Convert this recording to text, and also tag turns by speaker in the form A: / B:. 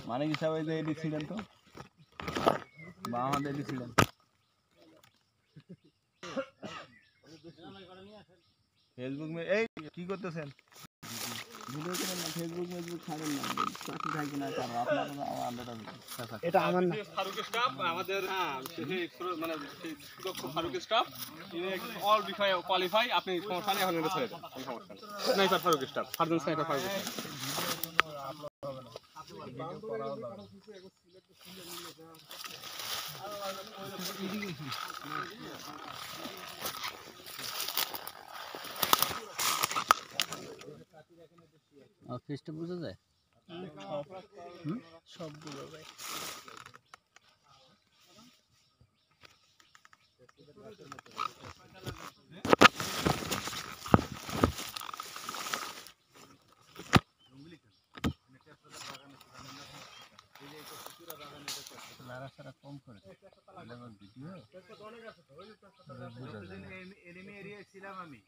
A: মানে কি সবাই যে এডি ছিলেন তো বা আমাদের এডি ছিলেন ফেসবুক মে এই কি করতেছেন ভিডিও করেন না ফেসবুক মেসবুক ছাড়েন না চাকরি থাকে না কারণ আপনারা আন্ডারটা
B: এটা আমার না
C: ফারুক স্টাফ আমাদের মানে সুদক্ষ ফারুক স্টাফ ইনি অল বিষয়ে কোয়ালিফাই আপনি সমস্যা নেই এখন এটা ছেড়ে দেন কোনো সমস্যা নেই sniper Farooq staff surgeon sniper Farooq staff
A: ফেসটা বোঝা যায়
B: সব বোঝা যায়
A: নাড়াচাড়া কম করে ভিডিও ছিলাম আমি